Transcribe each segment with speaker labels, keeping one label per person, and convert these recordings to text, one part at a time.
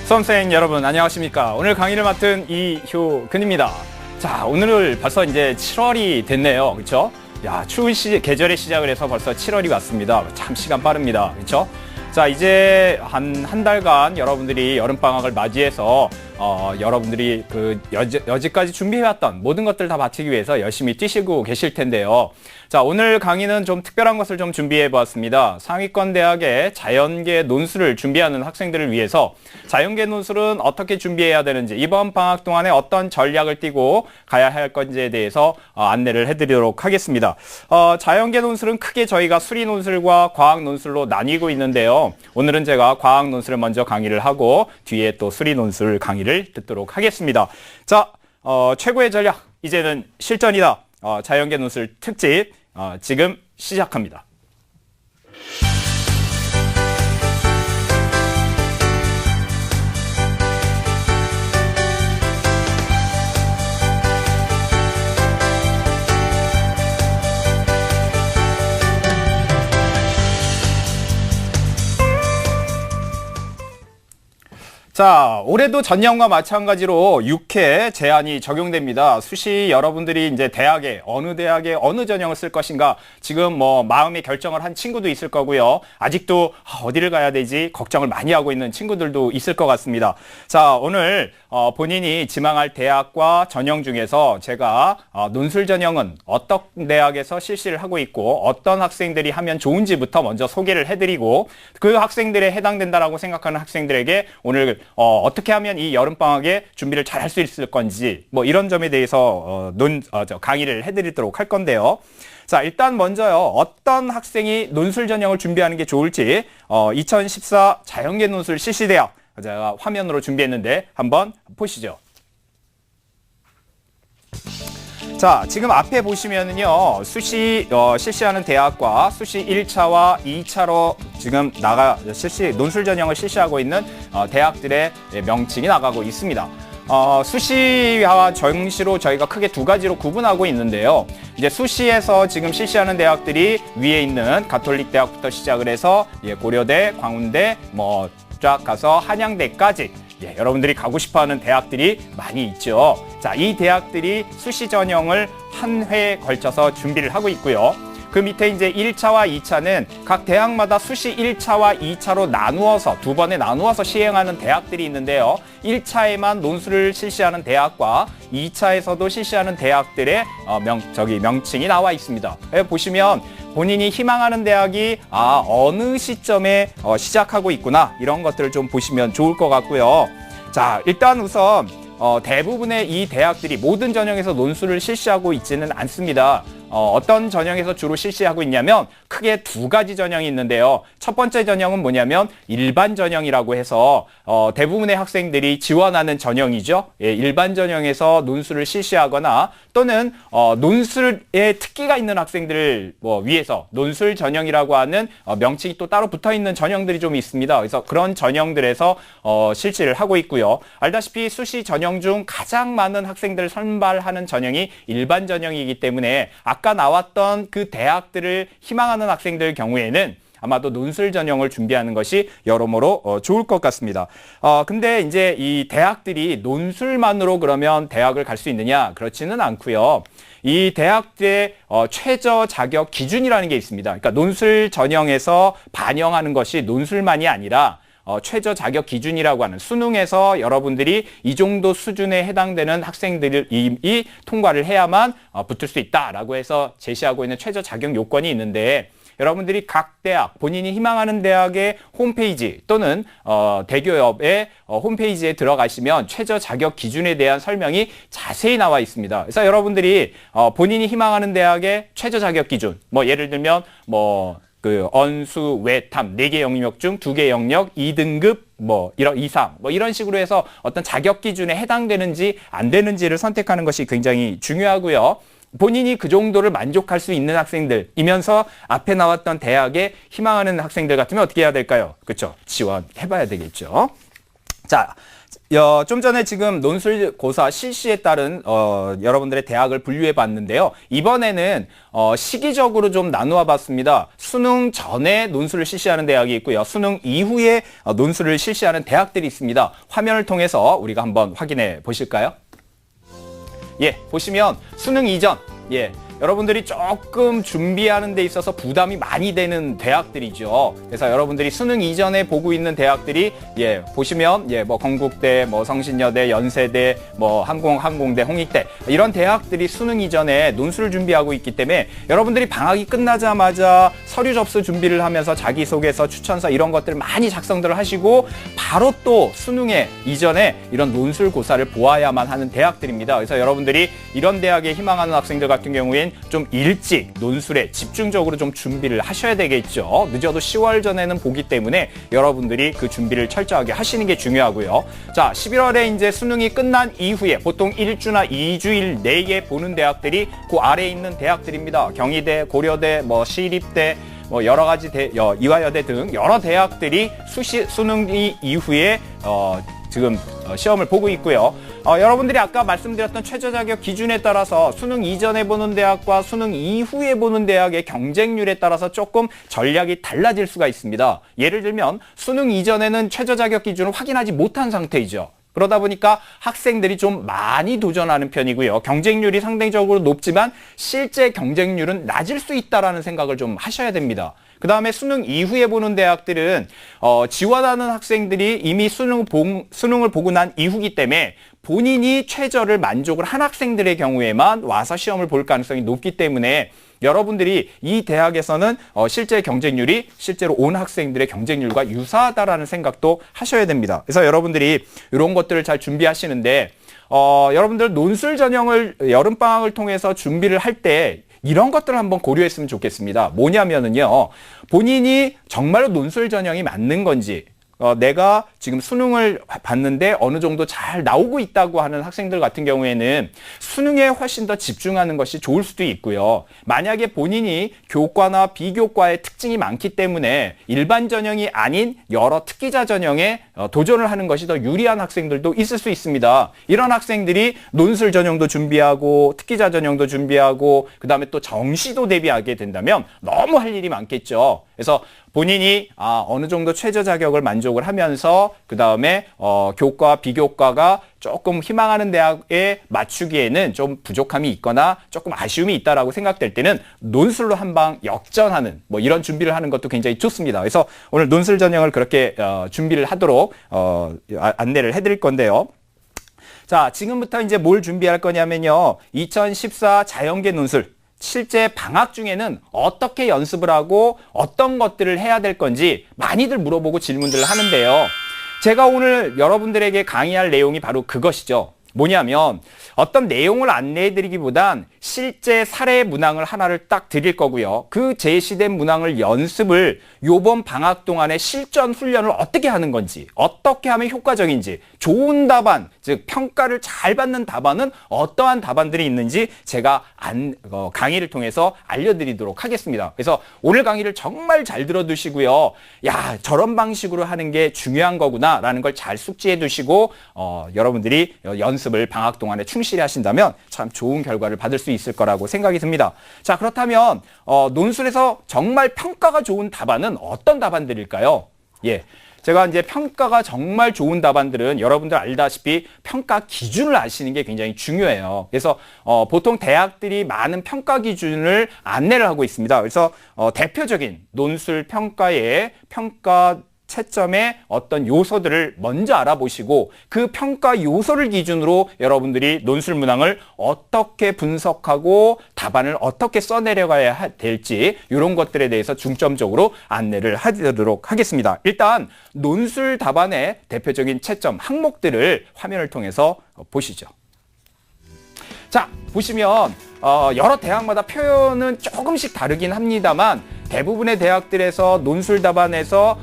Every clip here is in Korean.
Speaker 1: 수험생 여러분 안녕하십니까. 오늘 강의를 맡은 이효근입니다. 자, 오늘 벌써 이제 7월이 됐네요. 그렇죠? 야, 추운 계절의 시작을 해서 벌써 7월이 왔습니다. 참 시간 빠릅니다. 그렇죠? 자, 이제 한 달간 여러분들이 여름방학을 맞이해서 여러분들이 여지까지 준비해왔던 모든 것들 다 마치기 위해서 열심히 뛰시고 계실 텐데요. 자, 오늘 강의는 좀 특별한 것을 좀 준비해 보았습니다. 상위권 대학의 자연계 논술을 준비하는 학생들을 위해서 자연계 논술은 어떻게 준비해야 되는지, 이번 방학 동안에 어떤 전략을 띠고 가야 할 건지에 대해서 안내를 해드리도록 하겠습니다. 자연계 논술은 크게 저희가 수리 논술과 과학 논술로 나뉘고 있는데요. 오늘은 제가 과학 논술을 먼저 강의를 하고 뒤에 또 수리 논술 강의를 듣도록 하겠습니다. 자, 최고의 전략, 이제는 실전이다. 자연계 논술 특집 지금 시작합니다. 자, 올해도 전년과 마찬가지로 6회 제한이 적용됩니다. 수시 여러분들이 이제 어느 대학에 어느 전형을 쓸 것인가 지금 마음의 결정을 한 친구도 있을 거고요. 아직도 어디를 가야 되지 걱정을 많이 하고 있는 친구들도 있을 것 같습니다. 자, 오늘 본인이 지망할 대학과 전형 중에서 제가 논술 전형은 어떤 대학에서 실시를 하고 있고 어떤 학생들이 하면 좋은지부터 먼저 소개를 해드리고 그 학생들에 해당된다라고 생각하는 학생들에게 오늘 어떻게 하면 이 여름방학에 준비를 잘 할 수 있을 건지 이런 점에 대해서 강의를 해드리도록 할 건데요. 자, 일단 먼저요. 어떤 학생이 논술 전형을 준비하는 게 좋을지 2014 자연계 논술 실시대학 제가 화면으로 준비했는데 한번 보시죠. 자, 지금 앞에 보시면은요, 수시 실시하는 대학과 수시 1차와 2차로 지금 논술 전형을 실시하고 있는 대학들의 명칭이 나가고 있습니다. 수시와 정시로 저희가 크게 두 가지로 구분하고 있는데요. 이제 수시에서 지금 실시하는 대학들이 위에 있는 가톨릭 대학부터 시작을 해서 고려대, 광운대, 쫙 가서 한양대까지 여러분들이 가고 싶어하는 대학들이 많이 있죠. 자, 이 대학들이 수시 전형을 한 회에 걸쳐서 준비를 하고 있고요. 그 밑에 이제 1차와 2차는 각 대학마다 수시 1차와 2차로 나누어서 두 번에 나누어서 시행하는 대학들이 있는데요. 1차에만 논술을 실시하는 대학과 2차에서도 실시하는 대학들의 명칭이 나와 있습니다. 보시면 본인이 희망하는 대학이 어느 시점에 시작하고 있구나, 이런 것들을 좀 보시면 좋을 것 같고요. 자, 일단 우선 대부분의 이 대학들이 모든 전형에서 논술을 실시하고 있지는 않습니다. 어떤 전형에서 주로 실시하고 있냐면 크게 두 가지 전형이 있는데요. 첫 번째 전형은 뭐냐면 일반 전형이라고 해서 대부분의 학생들이 지원하는 전형이죠. 일반 전형에서 논술을 실시하거나 또는 논술에 특기가 있는 학생들을 위해서 논술 전형이라고 하는 명칭이 또 따로 붙어있는 전형들이 좀 있습니다. 그래서 그런 전형들에서 실시를 하고 있고요. 알다시피 수시 전형 중 가장 많은 학생들을 선발하는 전형이 일반 전형이기 때문에 아까 나왔던 그 대학들을 희망하는 학생들 경우에는 아마도 논술 전형을 준비하는 것이 여러모로 좋을 것 같습니다. 근데 이제 이 대학들이 논술만으로 그러면 대학을 갈 수 있느냐? 그렇지는 않고요. 이 대학들의 최저 자격 기준이라는 게 있습니다. 그러니까 논술 전형에서 반영하는 것이 논술만이 아니라 최저 자격 기준이라고 하는 수능에서 여러분들이 이 정도 수준에 해당되는 학생들이 통과를 해야만 붙을 수 있다라고 해서 제시하고 있는 최저 자격 요건이 있는데, 여러분들이 각 대학, 본인이 희망하는 대학의 홈페이지 또는 대교협의 홈페이지에 들어가시면 최저 자격 기준에 대한 설명이 자세히 나와 있습니다. 그래서 여러분들이 본인이 희망하는 대학의 최저 자격 기준, 예를 들면 언수, 외탐, 4개 영역 중 2개 영역, 2등급, 이상, 이런 식으로 해서 어떤 자격 기준에 해당되는지 안 되는지를 선택하는 것이 굉장히 중요하고요. 본인이 그 정도를 만족할 수 있는 학생들이면서 앞에 나왔던 대학에 희망하는 학생들 같으면 어떻게 해야 될까요? 그렇죠? 지원해봐야 되겠죠. 자, 좀 전에 지금 논술고사 실시에 따른 여러분들의 대학을 분류해 봤는데요. 이번에는 시기적으로 좀 나누어 봤습니다. 수능 전에 논술을 실시하는 대학이 있고요. 수능 이후에 논술을 실시하는 대학들이 있습니다. 화면을 통해서 우리가 한번 확인해 보실까요? 예, 보시면 수능 이전, 예, 여러분들이 조금 준비하는 데 있어서 부담이 많이 되는 대학들이죠. 그래서 여러분들이 수능 이전에 보고 있는 대학들이 보시면 뭐 건국대, 뭐 성신여대, 연세대, 뭐 항공대, 홍익대 이런 대학들이 수능 이전에 논술을 준비하고 있기 때문에 여러분들이 방학이 끝나자마자 서류 접수 준비를 하면서 자기소개서, 추천서 이런 것들 많이 작성들을 하시고 바로 또 수능에 이전에 이런 논술고사를 보아야만 하는 대학들입니다. 그래서 여러분들이 이런 대학에 희망하는 학생들 같은 경우에 좀 일찍 논술에 집중적으로 좀 준비를 하셔야 되겠죠. 늦어도 10월 전에는 보기 때문에 여러분들이 그 준비를 철저하게 하시는 게 중요하고요. 자, 11월에 이제 수능이 끝난 이후에 보통 1주나 2주일 내에 보는 대학들이 그 아래에 있는 대학들입니다. 경희대, 고려대, 뭐 시립대, 뭐 여러 가지 이화여대 등 여러 대학들이 수능 이후에 지금 시험을 보고 있고요. 여러분들이 아까 말씀드렸던 최저 자격 기준에 따라서 수능 이전에 보는 대학과 수능 이후에 보는 대학의 경쟁률에 따라서 조금 전략이 달라질 수가 있습니다. 예를 들면 수능 이전에는 최저 자격 기준을 확인하지 못한 상태이죠. 그러다 보니까 학생들이 좀 많이 도전하는 편이고요. 경쟁률이 상대적으로 높지만 실제 경쟁률은 낮을 수 있다라는 생각을 좀 하셔야 됩니다. 그 다음에 수능 이후에 보는 대학들은 지원하는 학생들이 이미 수능을 보고 난 이후기 때문에 본인이 최저를 만족을 한 학생들의 경우에만 와서 시험을 볼 가능성이 높기 때문에 여러분들이 이 대학에서는 실제 경쟁률이 실제로 온 학생들의 경쟁률과 유사하다라는 생각도 하셔야 됩니다. 그래서 여러분들이 이런 것들을 잘 준비하시는데 여러분들 논술 전형을 여름방학을 통해서 준비를 할 때 이런 것들을 한번 고려했으면 좋겠습니다. 뭐냐면은요, 본인이 정말로 논술 전형이 맞는 건지, 내가 지금 수능을 봤는데 어느 정도 잘 나오고 있다고 하는 학생들 같은 경우에는 수능에 훨씬 더 집중하는 것이 좋을 수도 있고요. 만약에 본인이 교과나 비교과의 특징이 많기 때문에 일반 전형이 아닌 여러 특기자 전형에 도전을 하는 것이 더 유리한 학생들도 있을 수 있습니다. 이런 학생들이 논술 전형도 준비하고 특기자 전형도 준비하고 그 다음에 또 정시도 대비하게 된다면 너무 할 일이 많겠죠. 그래서 본인이 어느 정도 최저 자격을 만족을 하면서 그 다음에 교과, 비교과가 조금 희망하는 대학에 맞추기에는 좀 부족함이 있거나 조금 아쉬움이 있다라고 생각될 때는 논술로 한방 역전하는 뭐 이런 준비를 하는 것도 굉장히 좋습니다. 그래서 오늘 논술 전형을 그렇게 준비를 하도록 안내를 해드릴 건데요. 자, 지금부터 이제 뭘 준비할 거냐면요. 2014 자연계 논술. 실제 방학 중에는 어떻게 연습을 하고 어떤 것들을 해야 될 건지 많이들 물어보고 질문들을 하는데요. 제가 오늘 여러분들에게 강의할 내용이 바로 그것이죠. 뭐냐면 어떤 내용을 안내해드리기보단 실제 사례 문항을 하나를 딱 드릴 거고요. 그 제시된 문항을 연습을 요번 방학 동안에 실전 훈련을 어떻게 하는 건지, 어떻게 하면 효과적인지, 좋은 답안, 즉 평가를 잘 받는 답안은 어떠한 답안들이 있는지 제가 강의를 통해서 알려드리도록 하겠습니다. 그래서 오늘 강의를 정말 잘 들어두시고요. 야, 저런 방식으로 하는 게 중요한 거구나 라는 걸 잘 숙지해 두시고 여러분들이 연습을 방학 동안에 충실히 하신다면 참 좋은 결과를 받을 수 있을 거라고 생각이 듭니다. 자, 그렇다면 논술에서 정말 평가가 좋은 답안은 어떤 답안들일까요? 예. 제가 이제 평가가 정말 좋은 답안들은 여러분들 알다시피 평가 기준을 아시는 게 굉장히 중요해요. 그래서 보통 대학들이 많은 평가 기준을 안내를 하고 있습니다. 그래서 대표적인 논술 평가의 평가 채점의 어떤 요소들을 먼저 알아보시고 그 평가 요소를 기준으로 여러분들이 논술 문항을 어떻게 분석하고 답안을 어떻게 써내려가야 될지 이런 것들에 대해서 중점적으로 안내를 하도록 하겠습니다. 일단 논술 답안의 대표적인 채점 항목들을 화면을 통해서 보시죠. 자, 보시면 여러 대학마다 표현은 조금씩 다르긴 합니다만 대부분의 대학들에서 논술 답안에서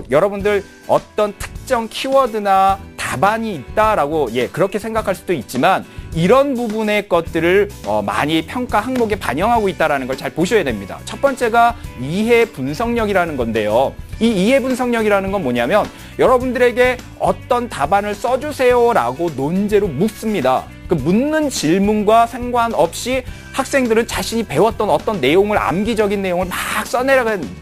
Speaker 1: 여러분들 어떤 특정 키워드나 답안이 있다라고 그렇게 생각할 수도 있지만 이런 부분의 것들을 많이 평가 항목에 반영하고 있다는 걸 잘 보셔야 됩니다. 첫 번째가 이해 분석력이라는 건데요. 이 이해 분석력이라는 건 뭐냐면 여러분들에게 어떤 답안을 써주세요라고 논제로 묻습니다. 그 묻는 질문과 상관없이 학생들은 자신이 배웠던 어떤 내용을 암기적인 내용을 막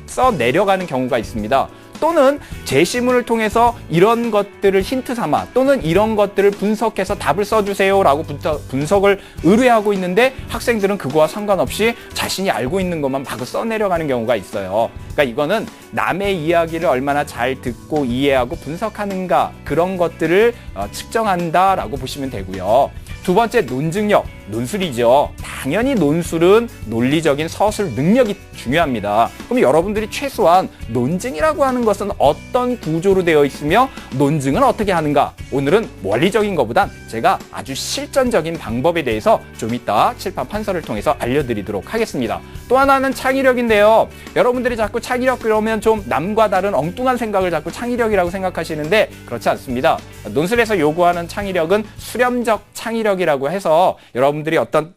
Speaker 1: 써내려가는 경우가 있습니다. 또는 제시문을 통해서 이런 것들을 힌트 삼아 또는 이런 것들을 분석해서 답을 써주세요라고 분석을 의뢰하고 있는데 학생들은 그거와 상관없이 자신이 알고 있는 것만 막 써내려가는 경우가 있어요. 그러니까 이거는 남의 이야기를 얼마나 잘 듣고 이해하고 분석하는가 그런 것들을 측정한다라고 보시면 되고요. 두 번째, 논증력, 논술이죠. 당연히 논술은 논리적인 서술 능력이 중요합니다. 그럼 여러분들이 최소한 논증이라고 하는 것은 어떤 구조로 되어 있으며 논증은 어떻게 하는가? 오늘은 원리적인 것보단 제가 아주 실전적인 방법에 대해서 좀 이따 칠판 판서를 통해서 알려드리도록 하겠습니다. 또 하나는 창의력인데요. 여러분들이 자꾸 창의력 그러면 좀 남과 다른 엉뚱한 생각을 자꾸 창의력이라고 생각하시는데 그렇지 않습니다. 논술에서 요구하는 창의력은 수렴적 창의력이라고 해서 여러분들이 어떤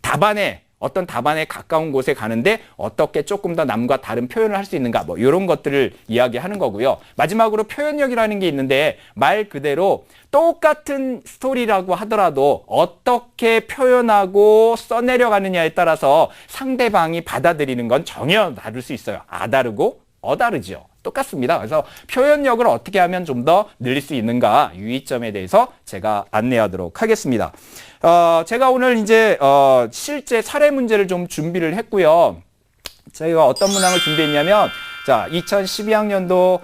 Speaker 1: 답안에 가까운 곳에 가는데 어떻게 조금 더 남과 다른 표현을 할 수 있는가 뭐 이런 것들을 이야기하는 거고요. 마지막으로 표현력이라는 게 있는데 말 그대로 똑같은 스토리라고 하더라도 어떻게 표현하고 써내려가느냐에 따라서 상대방이 받아들이는 건 전혀 다를 수 있어요. 다르고 다르죠. 똑같습니다. 그래서 표현력을 어떻게 하면 좀 더 늘릴 수 있는가 유의점에 대해서 제가 안내하도록 하겠습니다. 제가 오늘 이제 실제 사례 문제를 좀 준비를 했고요. 저희가 어떤 문항을 준비했냐면 2012학년도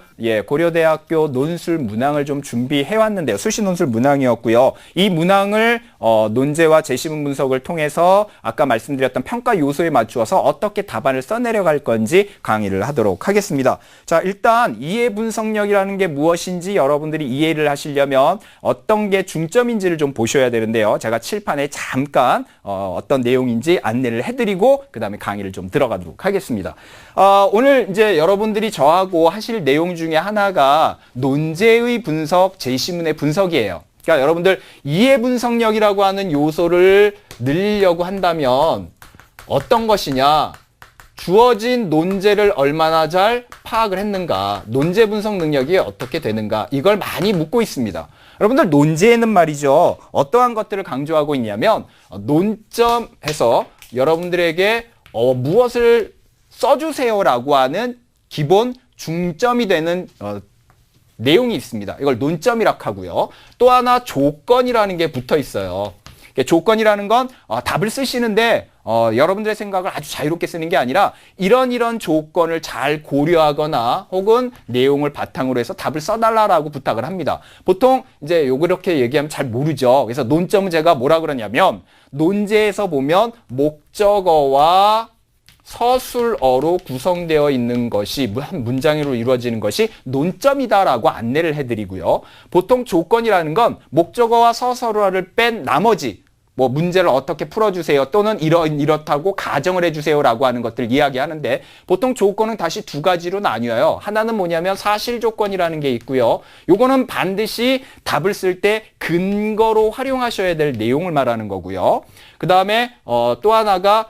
Speaker 1: 고려대학교 논술 문항을 좀 준비해 왔는데요. 수시 논술 문항이었고요. 이 문항을 논제와 제시문 분석을 통해서 아까 말씀드렸던 평가 요소에 맞추어서 어떻게 답안을 써내려갈 건지 강의를 하도록 하겠습니다. 자, 일단 이해 분석력이라는 게 무엇인지 여러분들이 이해를 하시려면 어떤 게 중점인지를 좀 보셔야 되는데요. 제가 칠판에 잠깐 어떤 내용인지 안내를 해드리고 그 다음에 강의를 좀 들어가도록 하겠습니다. 오늘 이제 여러분들이 저하고 하실 내용 중에 하나가 논제의 분석, 제시문의 분석이에요. 그러니까 여러분들 이해 분석력이라고 하는 요소를 늘리려고 한다면 어떤 것이냐? 주어진 논제를 얼마나 잘 파악을 했는가? 논제 분석 능력이 어떻게 되는가? 이걸 많이 묻고 있습니다. 여러분들 논제에는 말이죠. 어떠한 것들을 강조하고 있냐면 논점에서 여러분들에게 무엇을 써주세요라고 하는 기본 중점이 되는 내용이 있습니다. 이걸 논점이라고 하고요. 또 하나 조건이라는 게 붙어 있어요. 조건이라는 건 답을 쓰시는데 여러분들의 생각을 아주 자유롭게 쓰는 게 아니라 이런 조건을 잘 고려하거나 혹은 내용을 바탕으로 해서 답을 써달라고 부탁을 합니다. 보통 이제 이렇게 얘기하면 잘 모르죠. 그래서 논점은 제가 뭐라 그러냐면 논제에서 보면 목적어와 서술어로 구성되어 있는 것이 한 문장으로 이루어지는 것이 논점이다라고 안내를 해드리고요. 보통 조건이라는 건 목적어와 서술어를 뺀 나머지 뭐 문제를 어떻게 풀어주세요 또는 이렇다고 가정을 해주세요라고 하는 것들 이야기하는데 보통 조건은 다시 두 가지로 나뉘어요. 하나는 뭐냐면 사실 조건이라는 게 있고요. 요거는 반드시 답을 쓸 때 근거로 활용하셔야 될 내용을 말하는 거고요. 그 다음에 또 하나가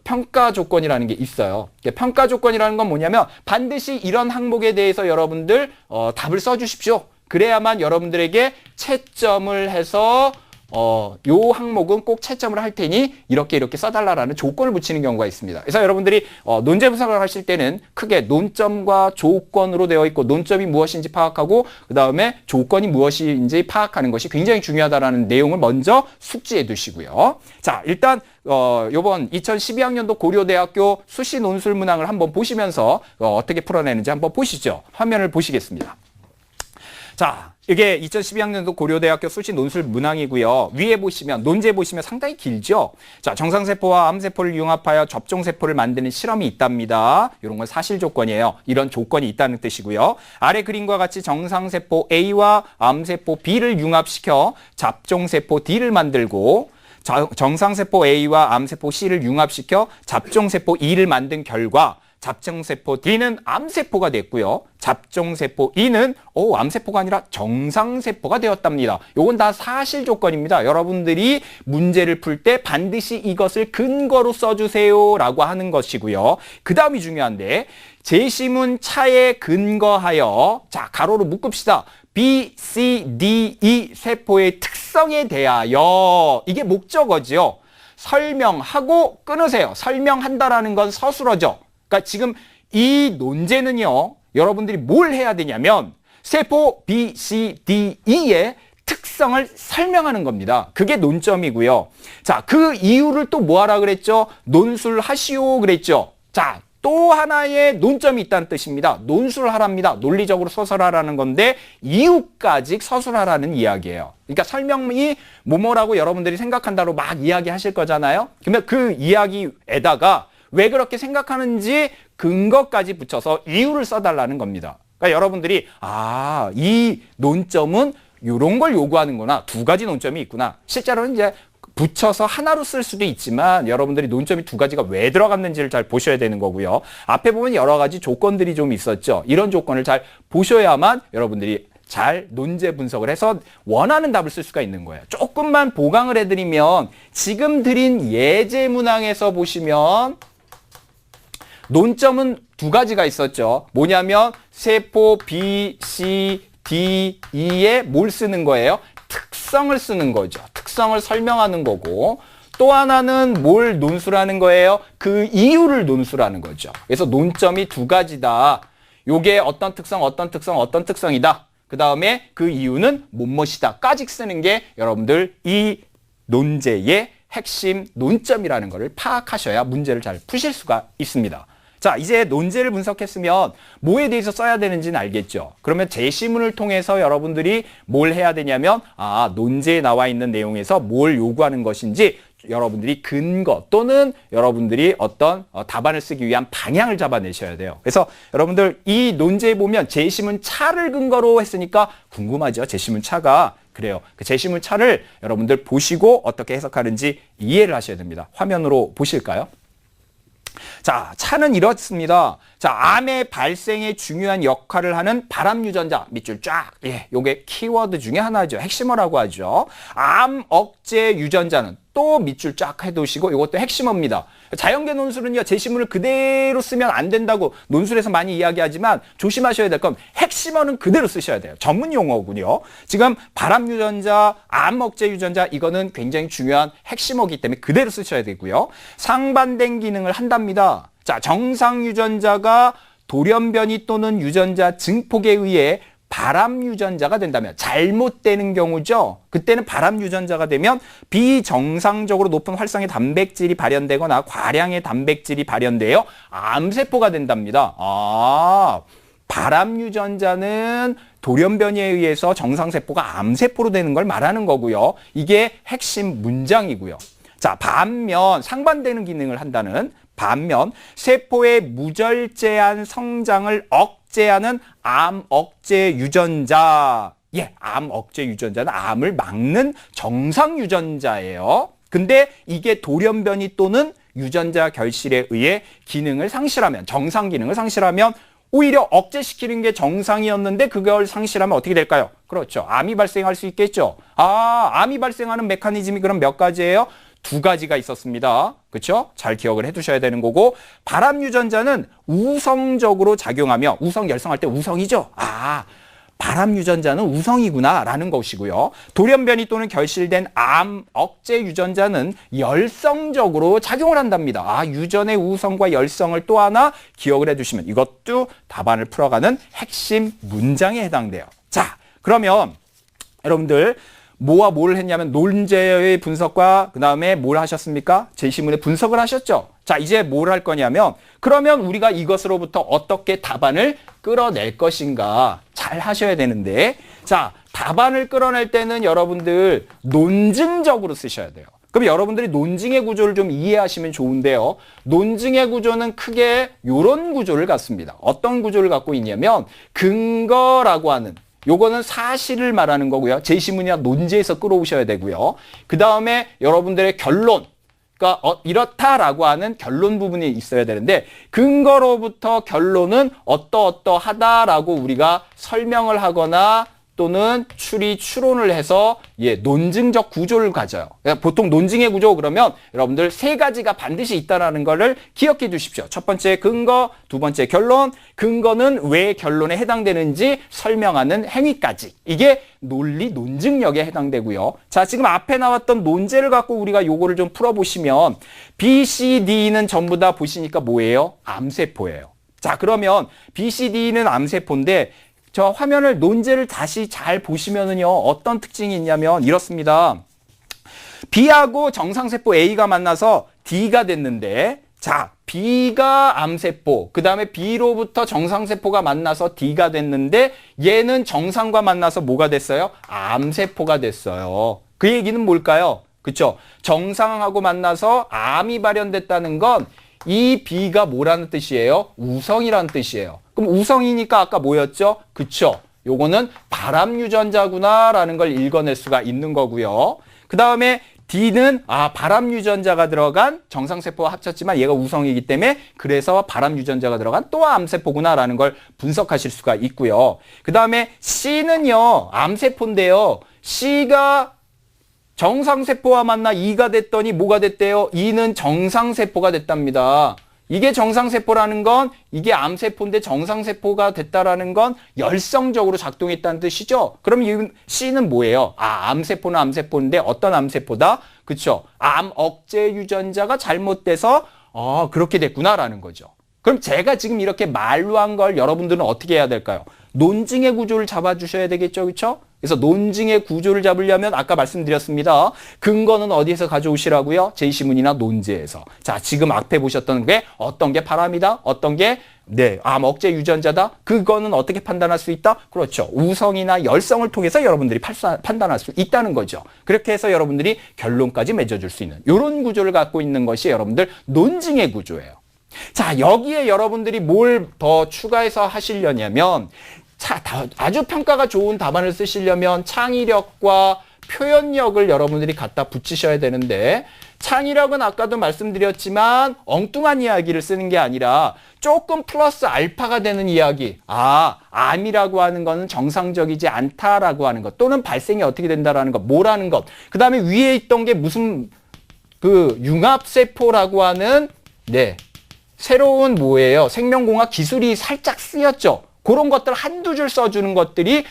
Speaker 1: 평가 조건이라는 게 있어요. 평가 조건이라는 건 뭐냐면 반드시 이런 항목에 대해서 여러분들 답을 써주십시오. 그래야만 여러분들에게 채점을 해서 요 항목은 꼭 채점을 할 테니 이렇게 써달라라는 조건을 붙이는 경우가 있습니다. 그래서 여러분들이 논제 분석을 하실 때는 크게 논점과 조건으로 되어 있고 논점이 무엇인지 파악하고 그 다음에 조건이 무엇인지 파악하는 것이 굉장히 중요하다라는 내용을 먼저 숙지해 두시고요. 자, 일단 요번 2012학년도 고려대학교 수시 논술 문항을 한번 보시면서 어떻게 풀어내는지 한번 보시죠. 화면을 보시겠습니다. 자, 이게 2012학년도 고려대학교 수시 논술 문항이고요. 위에 보시면 논제 보시면 상당히 길죠. 자, 정상세포와 암세포를 융합하여 접종세포를 만드는 실험이 있답니다. 이런 건 사실 조건이에요. 이런 조건이 있다는 뜻이고요. 아래 그림과 같이 정상세포 A와 암세포 B를 융합시켜 잡종세포 D를 만들고 정상세포 A와 암세포 C를 융합시켜 잡종세포 E를 만든 결과 잡종세포 D는 암세포가 됐고요. 잡종세포 E는 암세포가 아니라 정상세포가 되었답니다. 요건 다 사실 조건입니다. 여러분들이 문제를 풀 때 반드시 이것을 근거로 써주세요 라고 하는 것이고요. 그 다음이 중요한데 제시문 차에 근거하여 자 가로로 묶읍시다. B, C, D, E 세포의 특성에 대하여 이게 목적어지요. 설명하고 끊으세요. 설명한다라는 건 서술어죠. 그러니까 지금 이 논제는요. 여러분들이 뭘 해야 되냐면 세포 B, C, D, E의 특성을 설명하는 겁니다. 그게 논점이고요. 자, 그 이유를 또 뭐하라 그랬죠? 논술하시오 그랬죠. 자, 또 하나의 논점이 있다는 뜻입니다. 논술하랍니다. 논리적으로 서술하라는 건데 이유까지 서술하라는 이야기예요. 그러니까 설명이 뭐뭐라고 여러분들이 생각한다로 막 이야기하실 거잖아요. 그러면 그 이야기에다가 왜 그렇게 생각하는지 근거까지 붙여서 이유를 써달라는 겁니다. 그러니까 여러분들이 이 논점은 이런 걸 요구하는구나. 두 가지 논점이 있구나. 실제로는 이제 붙여서 하나로 쓸 수도 있지만 여러분들이 논점이 두 가지가 왜 들어갔는지를 잘 보셔야 되는 거고요. 앞에 보면 여러 가지 조건들이 좀 있었죠. 이런 조건을 잘 보셔야만 여러분들이 잘 논제 분석을 해서 원하는 답을 쓸 수가 있는 거예요. 조금만 보강을 해드리면 지금 드린 예제 문항에서 보시면 논점은 두 가지가 있었죠. 뭐냐면 세포 B, C, D, E에 뭘 쓰는 거예요? 특성을 쓰는 거죠. 특성을 설명하는 거고 또 하나는 뭘 논술하는 거예요? 그 이유를 논술하는 거죠. 그래서 논점이 두 가지다. 요게 어떤 특성, 어떤 특성, 어떤 특성이다. 그 다음에 그 이유는 뭐뭐이다. 까지 쓰는 게 여러분들 이 논제의 핵심 논점이라는 것을 파악하셔야 문제를 잘 푸실 수가 있습니다. 자, 이제 논제를 분석했으면 뭐에 대해서 써야 되는지는 알겠죠. 그러면 제시문을 통해서 여러분들이 뭘 해야 되냐면 논제에 나와 있는 내용에서 뭘 요구하는 것인지 여러분들이 근거 또는 여러분들이 어떤 답안을 쓰기 위한 방향을 잡아내셔야 돼요. 그래서 여러분들 이 논제에 보면 제시문 차를 근거로 했으니까 궁금하죠. 제시문 차가. 그래요. 그 제시문 차를 여러분들 보시고 어떻게 해석하는지 이해를 하셔야 됩니다. 화면으로 보실까요? 자, 차는 이렇습니다. 자, 암의 발생에 중요한 역할을 하는 발암 유전자 밑줄 쫙. 요게 키워드 중에 하나죠. 핵심어라고 하죠. 암 억제 유전자는 또 밑줄 쫙 해두시고 이것도 핵심어입니다. 자연계 논술은요. 제시문을 그대로 쓰면 안 된다고 논술에서 많이 이야기하지만 조심하셔야 될 건 핵심어는 그대로 쓰셔야 돼요. 전문 용어군요. 지금 발암 유전자, 암 억제 유전자 이거는 굉장히 중요한 핵심어이기 때문에 그대로 쓰셔야 되고요. 상반된 기능을 한답니다. 자, 정상 유전자가 돌연변이 또는 유전자 증폭에 의해 발암 유전자가 된다면 잘못되는 경우죠. 그때는 발암 유전자가 되면 비정상적으로 높은 활성의 단백질이 발현되거나 과량의 단백질이 발현되어 암세포가 된답니다. 발암 유전자는 돌연변이에 의해서 정상세포가 암세포로 되는 걸 말하는 거고요. 이게 핵심 문장이고요. 자, 반면 상반되는 기능을 한다는 반면 세포의 무절제한 성장을 억제하는 암 억제 유전자. 암 억제 유전자는 암을 막는 정상 유전자예요. 근데 이게 돌연변이 또는 유전자 결실에 의해 기능을 상실하면, 정상 기능을 상실하면 오히려 억제시키는 게 정상이었는데 그걸 상실하면 어떻게 될까요? 그렇죠. 암이 발생할 수 있겠죠. 암이 발생하는 메커니즘이 그럼 몇 가지예요? 두 가지가 있었습니다. 그렇죠? 잘 기억을 해두셔야 되는 거고 발암 유전자는 우성적으로 작용하며 우성 열성할 때 우성이죠. 발암 유전자는 우성이구나 라는 것이고요. 돌연변이 또는 결실된 암 억제 유전자는 열성적으로 작용을 한답니다. 유전의 우성과 열성을 또 하나 기억을 해두시면 이것도 답안을 풀어가는 핵심 문장에 해당돼요. 자, 그러면 여러분들 뭐와 뭘 했냐면 논제의 분석과 그 다음에 뭘 하셨습니까? 제시문의 분석을 하셨죠. 자, 이제 뭘 할 거냐면 그러면 우리가 이것으로부터 어떻게 답안을 끌어낼 것인가 잘 하셔야 되는데 자, 답안을 끌어낼 때는 여러분들 논증적으로 쓰셔야 돼요. 그럼 여러분들이 논증의 구조를 좀 이해하시면 좋은데요. 논증의 구조는 크게 이런 구조를 갖습니다. 어떤 구조를 갖고 있냐면 근거라고 하는 요거는 사실을 말하는 거고요. 제시문이나 논제에서 끌어오셔야 되고요. 그 다음에 여러분들의 결론, 그러니까 이렇다라고 하는 결론 부분이 있어야 되는데 근거로부터 결론은 어떠어떠하다라고 우리가 설명을 하거나 또는 추리, 추론을 해서 논증적 구조를 가져요. 보통 논증의 구조 그러면 여러분들 세 가지가 반드시 있다는 거를 기억해 두십시오. 첫 번째 근거, 두 번째 결론, 근거는 왜 결론에 해당되는지 설명하는 행위까지. 이게 논리, 논증력에 해당되고요. 자, 지금 앞에 나왔던 논제를 갖고 우리가 요거를 좀 풀어보시면 B, C, D는 전부 다 보시니까 뭐예요? 암세포예요. 자, 그러면 B, C, D는 암세포인데 저 화면을 논제를 다시 잘 보시면은요, 어떤 특징이 있냐면 이렇습니다. B하고 정상세포 A가 만나서 D가 됐는데, 자, B가 암세포, 그 다음에 B로부터 정상세포가 만나서 D가 됐는데, 얘는 정상과 만나서 뭐가 됐어요? 암세포가 됐어요. 그 얘기는 뭘까요? 그쵸? 정상하고 만나서 암이 발현됐다는 건 이 B가 뭐라는 뜻이에요? 우성이라는 뜻이에요. 그럼 우성이니까 아까 뭐였죠? 그쵸? 요거는 발암 유전자구나 라는 걸 읽어낼 수가 있는 거고요. 그 다음에 D는 발암 유전자가 들어간 정상세포와 합쳤지만 얘가 우성이기 때문에 그래서 발암 유전자가 들어간 또 암세포구나 라는 걸 분석하실 수가 있고요. 그 다음에 C는요, 암세포인데요. C가 정상세포와 만나 2가 됐더니 뭐가 됐대요? 2는 정상세포가 됐답니다. 이게 정상세포라는 건 이게 암세포인데 정상세포가 됐다라는 건 열성적으로 작동했다는 뜻이죠. 그럼 이 C는 뭐예요? 암세포는 암세포인데 어떤 암세포다? 그쵸? 암 억제 유전자가 잘못돼서 그렇게 됐구나라는 거죠. 그럼 제가 지금 이렇게 말로 한 걸 여러분들은 어떻게 해야 될까요? 논증의 구조를 잡아주셔야 되겠죠, 그렇죠? 그래서 논증의 구조를 잡으려면 아까 말씀드렸습니다. 근거는 어디에서 가져오시라고요? 제시문이나 논제에서. 자, 지금 앞에 보셨던 게 어떤 게 바람이다? 어떤 게 암 억제 유전자다? 그거는 어떻게 판단할 수 있다? 그렇죠. 우성이나 열성을 통해서 여러분들이 판단할 수 있다는 거죠. 그렇게 해서 여러분들이 결론까지 맺어줄 수 있는 이런 구조를 갖고 있는 것이 여러분들 논증의 구조예요. 자, 여기에 여러분들이 뭘 더 추가해서 하시려냐면 아주 평가가 좋은 답안을 쓰시려면 창의력과 표현력을 여러분들이 갖다 붙이셔야 되는데 창의력은 아까도 말씀드렸지만 엉뚱한 이야기를 쓰는 게 아니라 조금 플러스 알파가 되는 이야기. 암이라고 하는 거는 정상적이지 않다라고 하는 것 또는 발생이 어떻게 된다라는 것, 뭐라는 것. 그 다음에 위에 있던 게 무슨 융합세포라고 하는 새로운 뭐예요? 생명공학 기술이 살짝 쓰였죠. 그런 것들 한두 줄 써주는 것들이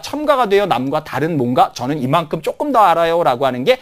Speaker 1: 첨가가 되어 남과 다른 뭔가 저는 이만큼 조금 더 알아요 라고 하는 게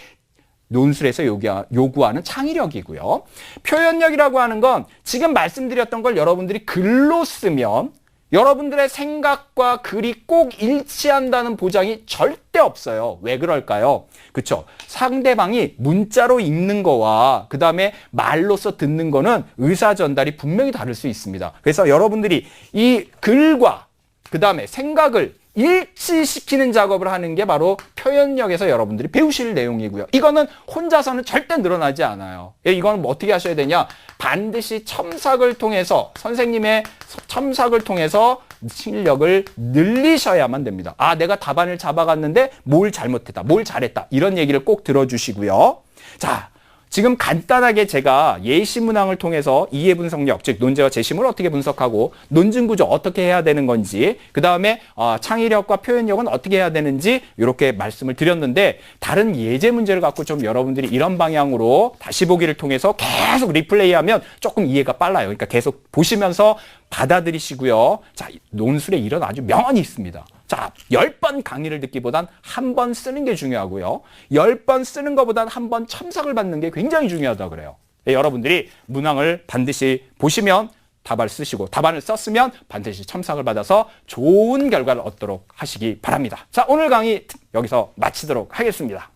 Speaker 1: 논술에서 요구하는 창의력이고요. 표현력이라고 하는 건 지금 말씀드렸던 걸 여러분들이 글로 쓰면 여러분들의 생각과 글이 꼭 일치한다는 보장이 절대 없어요. 왜 그럴까요? 그쵸? 상대방이 문자로 읽는 거와 그 다음에 말로써 듣는 거는 의사 전달이 분명히 다를 수 있습니다. 그래서 여러분들이 이 글과 그 다음에 생각을 일치시키는 작업을 하는 게 바로 표현력에서 여러분들이 배우실 내용이고요. 이거는 혼자서는 절대 늘어나지 않아요. 이거는 뭐 어떻게 하셔야 되냐? 반드시 첨삭을 통해서 선생님의 첨삭을 통해서 실력을 늘리셔야만 됩니다. 내가 답안을 잡아갔는데 뭘 잘못했다, 뭘 잘했다 이런 얘기를 꼭 들어주시고요. 자, 지금 간단하게 제가 예시 문항을 통해서 이해 분석력, 즉 논제와 제시문을 어떻게 분석하고 논증 구조 어떻게 해야 되는 건지, 그 다음에 창의력과 표현력은 어떻게 해야 되는지 이렇게 말씀을 드렸는데 다른 예제 문제를 갖고 좀 여러분들이 이런 방향으로 다시 보기를 통해서 계속 리플레이하면 조금 이해가 빨라요. 그러니까 계속 보시면서 받아들이시고요. 자, 논술에 이런 아주 명언이 있습니다. 자, 10번 강의를 듣기보단 한 번 쓰는 게 중요하고요. 10번 쓰는 것보단 한 번 첨삭을 받는 게 굉장히 중요하다고 그래요. 여러분들이 문항을 반드시 보시면 답안을 쓰시고 답안을 썼으면 반드시 첨삭을 받아서 좋은 결과를 얻도록 하시기 바랍니다. 자, 오늘 강의 여기서 마치도록 하겠습니다.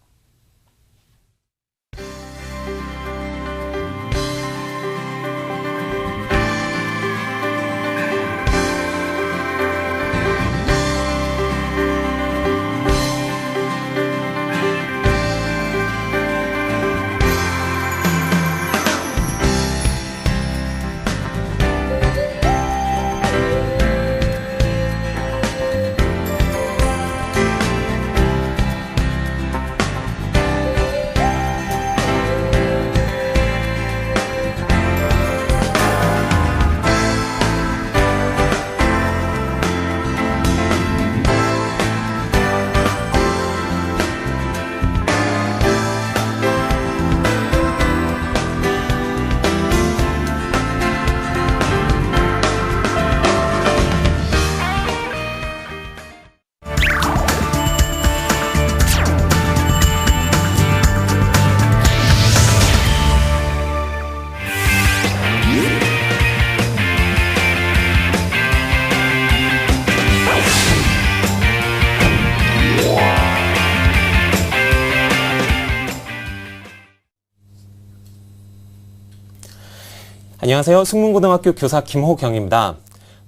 Speaker 2: 안녕하세요. 숙문고등학교 교사 김호경입니다.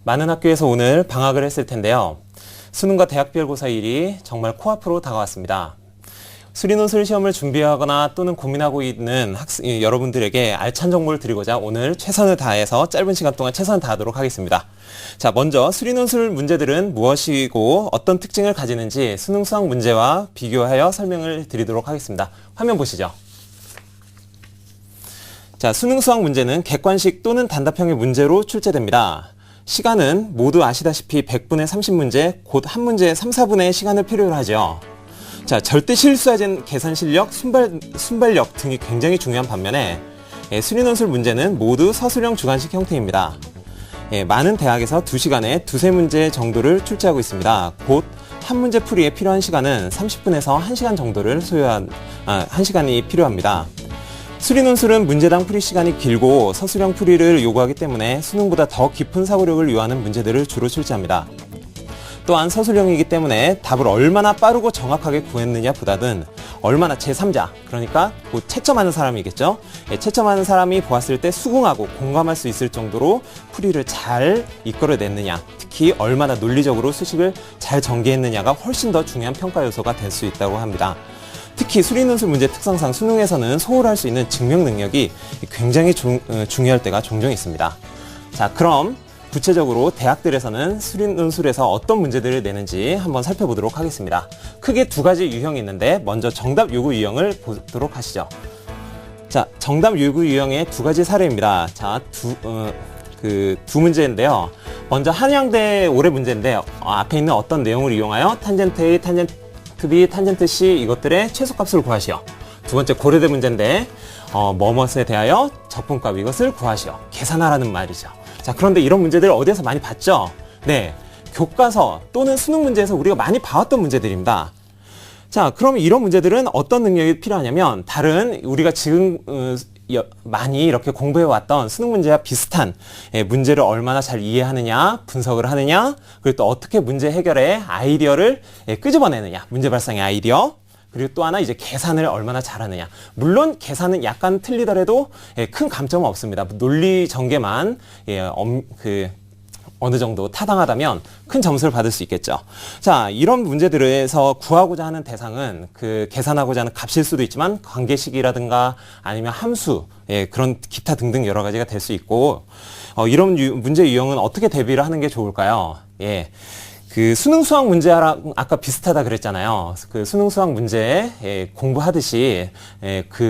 Speaker 2: 많은 학교에서 오늘 방학을 했을 텐데요. 수능과 대학별고사일이 정말 코앞으로 다가왔습니다. 수리논술 시험을 준비하거나 또는 고민하고 있는 여러분들에게 알찬 정보를 드리고자 오늘 최선을 다해서 짧은 시간 동안 최선을 다하도록 하겠습니다. 자, 먼저 수리논술 문제들은 무엇이고 어떤 특징을 가지는지 수능 수학 문제와 비교하여 설명을 드리도록 하겠습니다. 화면 보시죠. 자, 수능 수학 문제는 객관식 또는 단답형의 문제로 출제됩니다. 시간은 모두 아시다시피 100분의 30문제, 곧 한 문제에 3, 4분의 시간을 필요로 하죠. 자, 절대 실수하지 않은 계산 실력, 순발력 등이 굉장히 중요한 반면에 수리논술 문제는 모두 서술형 주관식 형태입니다. 많은 대학에서 2시간에 두세 문제 정도를 출제하고 있습니다. 곧 한 문제 풀이에 필요한 시간은 30분에서 1시간 정도를 1시간이 필요합니다. 수리논술은 문제당 풀이 시간이 길고 서술형 풀이를 요구하기 때문에 수능보다 더 깊은 사고력을 요하는 문제들을 주로 출제합니다. 또한 서술형이기 때문에 답을 얼마나 빠르고 정확하게 구했느냐 보다는 얼마나 제3자, 그러니까 곧 채점하는 사람이겠죠. 채점하는 사람이 보았을 때 수긍하고 공감할 수 있을 정도로 풀이를 잘 이끌어냈느냐, 특히 얼마나 논리적으로 수식을 잘 전개했느냐가 훨씬 더 중요한 평가 요소가 될 수 있다고 합니다. 특히 수리논술 문제 특성상 수능에서는 소홀할 수 있는 증명 능력이 굉장히 중요할 때가 종종 있습니다. 자, 그럼 구체적으로 대학들에서는 수리논술에서 어떤 문제들을 내는지 한번 살펴보도록 하겠습니다. 크게 두 가지 유형이 있는데 먼저 정답 요구 유형을 보도록 하시죠. 자, 정답 요구 유형의 두 가지 사례입니다. 자, 두 문제인데요. 먼저 한양대 올해 문제인데 앞에 있는 어떤 내용을 이용하여 탄젠트 A, 탄젠트 B, 탄젠트 C 이것들의 최소값을 구하시오. 두 번째 고려대 문제인데 뭐뭇에 대하여 적분값 이것을 구하시오. 계산하라는 말이죠. 자, 그런데 이런 문제들 어디에서 많이 봤죠? 네, 교과서 또는 수능 문제에서 우리가 많이 봐왔던 문제들입니다. 자, 그럼 이런 문제들은 어떤 능력이 필요하냐면 다른 우리가 지금 많이 이렇게 공부해왔던 수능 문제와 비슷한 문제를 얼마나 잘 이해하느냐, 분석을 하느냐, 그리고 또 어떻게 문제 해결의 아이디어를 끄집어내느냐, 문제 발상의 아이디어, 그리고 또 하나 이제 계산을 얼마나 잘하느냐. 물론 계산은 약간 틀리더라도 큰 감점은 없습니다. 논리 전개만 어느 정도 타당하다면 큰 점수를 받을 수 있겠죠. 자, 이런 문제들에서 구하고자 하는 대상은 계산하고자 하는 값일 수도 있지만 관계식이라든가 아니면 함수, 그런 기타 등등 여러 가지가 될 수 있고, 이런 문제 유형은 어떻게 대비를 하는 게 좋을까요? 수능 수학 문제랑 아까 비슷하다 그랬잖아요. 수능 수학 문제 공부하듯이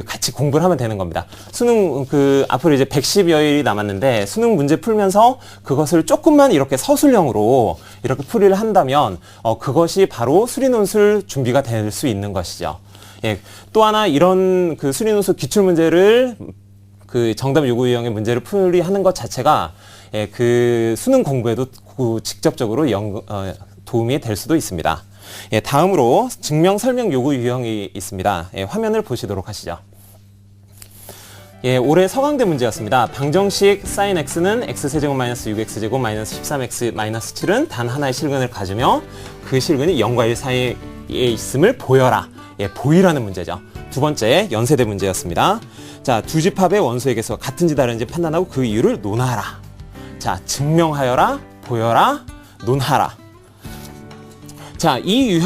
Speaker 2: 같이 공부를 하면 되는 겁니다. 수능 앞으로 이제 110여일이 남았는데 수능 문제 풀면서 그것을 조금만 이렇게 서술형으로 이렇게 풀이를 한다면 그것이 바로 수리논술 준비가 될 수 있는 것이죠. 또 하나 이런 수리논술 기출 문제를 정답 요구 유형의 문제를 풀이하는 것 자체가 수능 공부에도 직접적으로 도움이 될 수도 있습니다. 다음으로 증명 설명 요구 유형이 있습니다. 화면을 보시도록 하시죠. 올해 서강대 문제였습니다. 방정식 sin x는 x세제곱 마이너스 6x제곱 마이너스 13x 마이너스 7은 단 하나의 실근을 가지며 그 실근이 0과 1 사이에 있음을 보여라. 보이라는 문제죠. 두 번째 연세대 문제였습니다. 자, 두 집합의 원소의 개수가 같은지 다른지 판단하고 그 이유를 논하라. 자, 증명하여라, 보여라, 논하라. 자, 이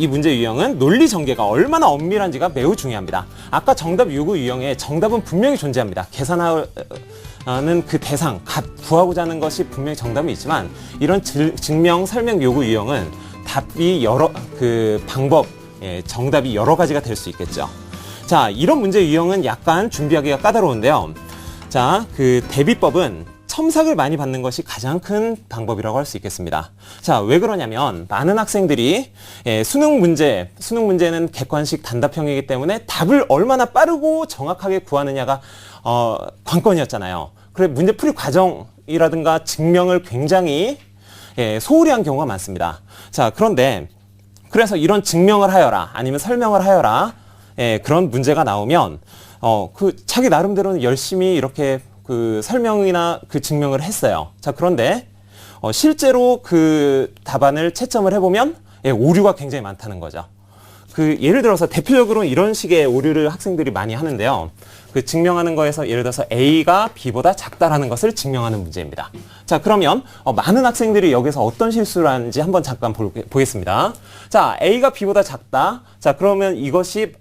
Speaker 2: 문제 유형은 논리 전개가 얼마나 엄밀한지가 매우 중요합니다. 아까 정답 요구 유형에 정답은 분명히 존재합니다. 계산하는 그 대상, 값 구하고자 하는 것이 분명히 정답이 있지만 이런 증명, 설명 요구 유형은 답이 방법, 정답이 여러 가지가 될 수 있겠죠. 자, 이런 문제 유형은 약간 준비하기가 까다로운데요. 자, 대비법은 첨삭을 많이 받는 것이 가장 큰 방법이라고 할 수 있겠습니다. 자, 왜 그러냐면 많은 학생들이 수능 문제는 객관식 단답형이기 때문에 답을 얼마나 빠르고 정확하게 구하느냐가 관건이었잖아요. 그래 문제 풀이 과정이라든가 증명을 굉장히 소홀히 한 경우가 많습니다. 자, 그래서 이런 증명을 하여라 아니면 설명을 하여라 그런 문제가 나오면 자기 나름대로는 열심히 이렇게 설명이나 증명을 했어요. 자, 그런데 실제로 답안을 채점을 해보면 오류가 굉장히 많다는 거죠. 예를 들어서 대표적으로 이런 식의 오류를 학생들이 많이 하는데요. 그 증명하는 거에서 예를 들어서 A가 B보다 작다라는 것을 증명하는 문제입니다. 자, 그러면 많은 학생들이 여기서 어떤 실수를 하는지 한번 잠깐 보겠습니다. 자, A가 B보다 작다. 자, 그러면 이것을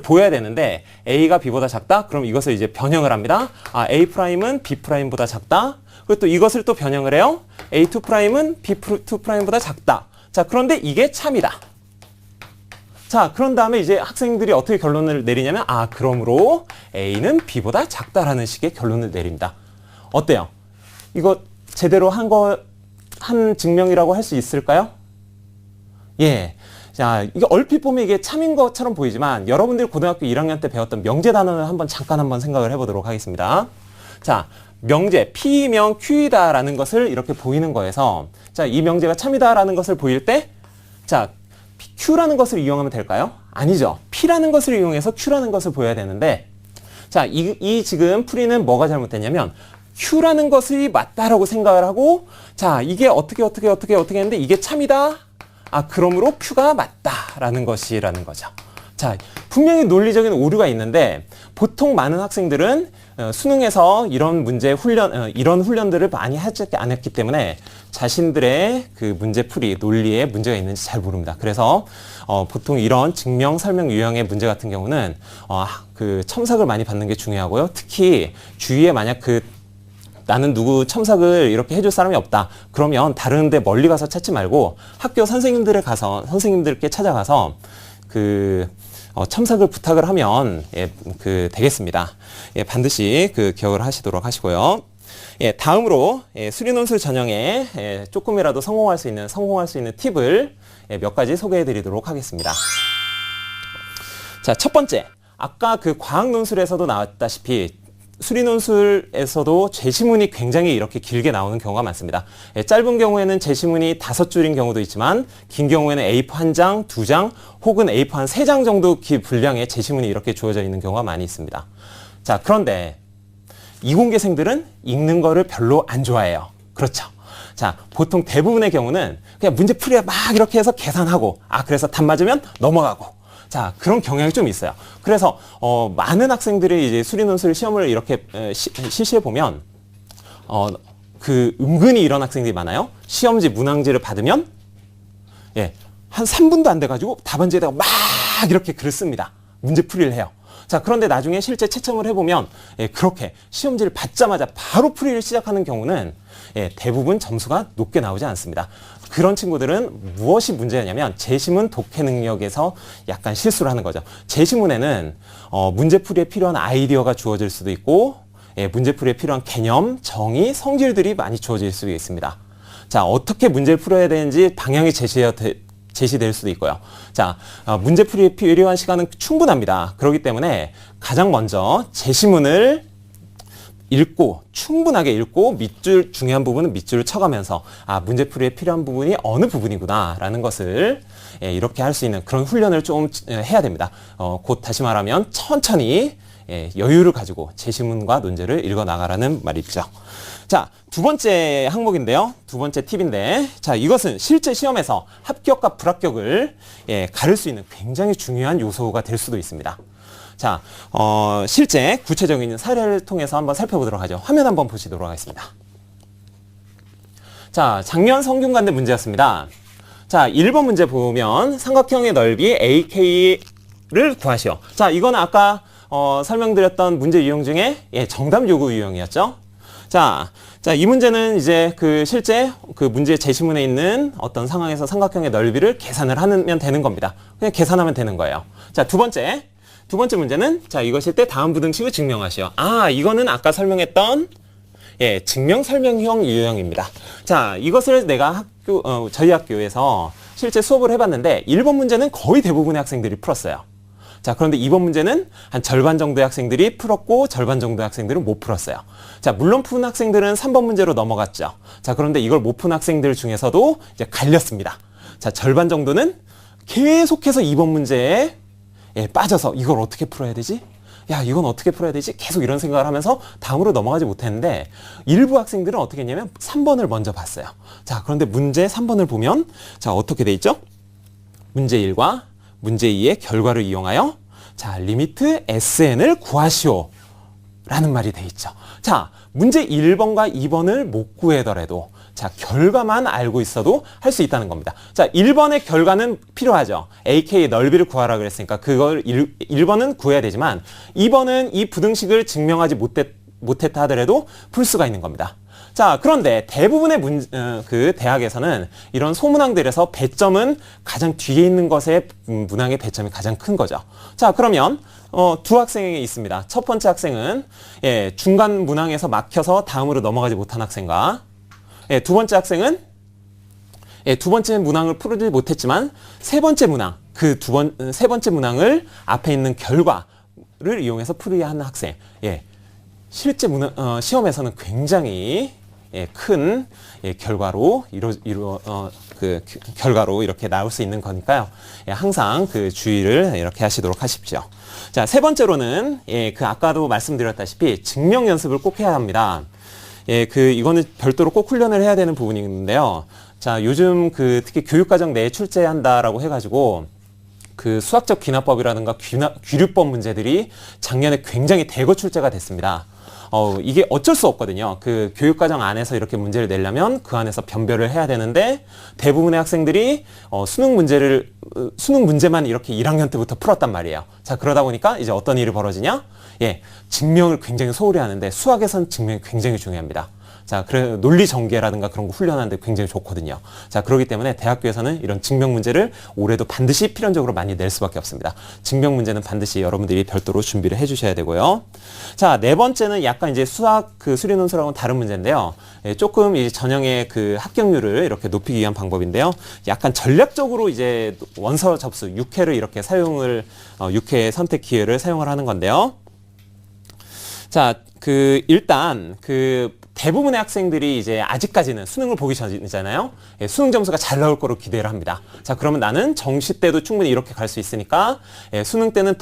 Speaker 2: 보여야 되는데 A가 B보다 작다? 그럼 이것을 이제 변형을 합니다. A'은 B'보다 작다. 그리고 또 이것을 또 변형을 해요. A2'은 B2'보다 작다. 자, 그런데 이게 참이다. 자, 그런 다음에 이제 학생들이 어떻게 결론을 내리냐면 그러므로 A는 B보다 작다라는 식의 결론을 내립니다. 어때요? 이거 제대로 한 증명이라고 할 수 있을까요? 예. 자, 이게 얼핏 보면 이게 참인 것처럼 보이지만 여러분들이 고등학교 1학년 때 배웠던 명제 단원을 잠깐 생각을 해보도록 하겠습니다. 자, 명제 P면 Q이다라는 것을 이렇게 보이는 거에서 자, 이 명제가 참이다라는 것을 보일 때 자, Q라는 것을 이용하면 될까요? 아니죠. P라는 것을 이용해서 Q라는 것을 보여야 되는데 자, 이 지금 풀이는 뭐가 잘못됐냐면 Q라는 것이 맞다라고 생각을 하고 자, 이게 어떻게 했는데 이게 참이다. 그러므로 Q가 맞다라는 것이라는 거죠. 자, 분명히 논리적인 오류가 있는데 보통 많은 학생들은 수능에서 이런 이런 훈련들을 많이 하지 않았기 때문에 자신들의 그 문제풀이, 논리에 문제가 있는지 잘 모릅니다. 그래서 보통 이런 증명, 설명 유형의 문제 같은 경우는 그 첨삭을 많이 받는 게 중요하고요. 특히 주위에 만약 나는 누구 첨삭을 이렇게 해줄 사람이 없다. 그러면 다른 데 멀리 가서 찾지 말고 학교 선생님들께 찾아가서 첨삭을 부탁을 하면 되겠습니다. 반드시 기억을 하시도록 하시고요. 다음으로 수리논술 전형에 조금이라도 성공할 수 있는 팁을 몇 가지 소개해 드리도록 하겠습니다. 자, 첫 번째. 아까 과학 논술에서도 나왔다시피 수리논술에서도 제시문이 굉장히 이렇게 길게 나오는 경우가 많습니다. 짧은 경우에는 제시문이 5줄인 경우도 있지만 긴 경우에는 A4 1장, 2장 혹은 A4 한 3장 정도 분량의 제시문이 이렇게 주어져 있는 경우가 많이 있습니다. 자, 그런데 이공계생들은 읽는 거를 별로 안 좋아해요. 그렇죠. 자, 보통 대부분의 경우는 그냥 문제풀이에 막 이렇게 해서 계산하고 그래서 답 맞으면 넘어가고 자, 그런 경향이 좀 있어요. 그래서 많은 학생들이 이제 수리논술 시험을 이렇게 실시해 보면 은근히 이런 학생들이 많아요. 시험지 문항지를 받으면 한 3분도 안 돼 가지고 답안지에다가 막 이렇게 글을 씁니다. 문제풀이를 해요. 자, 그런데 나중에 실제 채점을 해보면 그렇게 시험지를 받자마자 바로 풀이를 시작하는 경우는 대부분 점수가 높게 나오지 않습니다. 그런 친구들은 무엇이 문제냐면 제시문 독해 능력에서 약간 실수를 하는 거죠. 제시문에는 문제풀이에 필요한 아이디어가 주어질 수도 있고 문제풀이에 필요한 개념, 정의, 성질들이 많이 주어질 수도 있습니다. 자, 어떻게 문제를 풀어야 되는지 방향이 제시될 수도 있고요. 자, 문제풀이에 필요한 시간은 충분합니다. 그렇기 때문에 가장 먼저 제시문을 충분하게 읽고 중요한 부분은 밑줄을 쳐가면서 문제풀이에 필요한 부분이 어느 부분이구나 라는 것을 이렇게 할 수 있는 그런 훈련을 좀 해야 됩니다. 곧 다시 말하면 천천히 여유를 가지고 제시문과 논제를 읽어 나가라는 말이죠. 자, 두 번째 항목인데요. 두 번째 팁인데, 자, 이것은 실제 시험에서 합격과 불합격을 가를 수 있는 굉장히 중요한 요소가 될 수도 있습니다. 자, 실제 구체적인 사례를 통해서 한번 살펴보도록 하죠. 화면 한번 보시도록 하겠습니다. 자, 작년 성균관대 문제였습니다. 자, 1번 문제 보면 삼각형의 넓이 AK를 구하시오. 자, 이거는 아까 설명드렸던 문제 유형 중에 정답 요구 유형이었죠. 자, 이 문제는 이제 실제 문제 제시문에 있는 어떤 상황에서 삼각형의 넓이를 계산을 하면 되는 겁니다. 그냥 계산하면 되는 거예요. 자, 두 번째 문제는 자, 이것일 때 다음 부등식을 증명하시오. 이거는 아까 설명했던 증명 설명형 유형입니다. 자, 이것을 내가 저희 학교에서 실제 수업을 해봤는데 1번 문제는 거의 대부분의 학생들이 풀었어요. 자, 그런데 2번 문제는 한 절반 정도의 학생들이 풀었고 절반 정도의 학생들은 못 풀었어요. 자, 물론 푼 학생들은 3번 문제로 넘어갔죠. 자, 그런데 이걸 못 푼 학생들 중에서도 이제 갈렸습니다. 자, 절반 정도는 계속해서 2번 문제에 빠져서 이걸 어떻게 풀어야 되지? 이건 어떻게 풀어야 되지? 계속 이런 생각을 하면서 다음으로 넘어가지 못했는데 일부 학생들은 어떻게 했냐면 3번을 먼저 봤어요. 자, 그런데 문제 3번을 보면 자, 어떻게 돼 있죠? 문제 1과 문제 2의 결과를 이용하여 자, 리미트 SN을 구하시오. 라는 말이 돼 있죠. 자, 문제 1번과 2번을 못 구해더라도 자, 결과만 알고 있어도 할 수 있다는 겁니다. 자, 1번의 결과는 필요하죠. AK의 넓이를 구하라 그랬으니까 그걸 1번은 구해야 되지만 2번은 이 부등식을 증명하지 못했다 하더라도 풀 수가 있는 겁니다. 자, 그런데 대부분의 그 대학에서는 이런 소문항들에서 배점은 가장 뒤에 있는 것의 문항의 배점이 가장 큰 거죠. 자, 그러면 두 학생이 있습니다. 첫 번째 학생은 중간 문항에서 막혀서 다음으로 넘어가지 못한 학생과 두 번째 학생은 두 번째 문항을 풀지 못했지만 세 번째 문항, 세 번째 문항을 앞에 있는 결과를 이용해서 풀어야 하는 학생. 실제 시험에서는 굉장히 큰 결과로 결과로 이렇게 나올 수 있는 거니까요. 항상 그 주의를 이렇게 하시도록 하십시오. 자, 세 번째로는 아까도 말씀드렸다시피 증명 연습을 꼭 해야 합니다. 이거는 별도로 꼭 훈련을 해야 되는 부분이 있는데요. 자, 요즘 특히 교육과정 내에 출제한다라고 해가지고 그 수학적 귀납법이라든가 귀류법 문제들이 작년에 굉장히 대거 출제가 됐습니다. 이게 어쩔 수 없거든요. 그 교육과정 안에서 이렇게 문제를 내려면 그 안에서 변별을 해야 되는데 대부분의 학생들이 수능 문제만 이렇게 1학년 때부터 풀었단 말이에요. 자, 그러다 보니까 이제 어떤 일이 벌어지냐? 증명을 굉장히 소홀히 하는데 수학에선 증명이 굉장히 중요합니다. 자, 그래 논리 전개라든가 그런 거 훈련하는데 굉장히 좋거든요. 자, 그렇기 때문에 대학교에서는 이런 증명 문제를 올해도 반드시 필연적으로 많이 낼 수밖에 없습니다. 증명 문제는 반드시 여러분들이 별도로 준비를 해주셔야 되고요. 자, 네 번째는 약간 이제 수학 수리 논술하고는 다른 문제인데요. 조금 이제 전형의 합격률을 이렇게 높이기 위한 방법인데요. 약간 전략적으로 이제 원서 접수 6회를 이렇게 6회 선택 기회를 사용을 하는 건데요. 자, 일단 대부분의 학생들이 이제 아직까지는 수능을 보기 전이잖아요. 수능 점수가 잘 나올 거로 기대를 합니다. 자, 그러면 나는 정시 때도 충분히 이렇게 갈 수 있으니까 수능 때는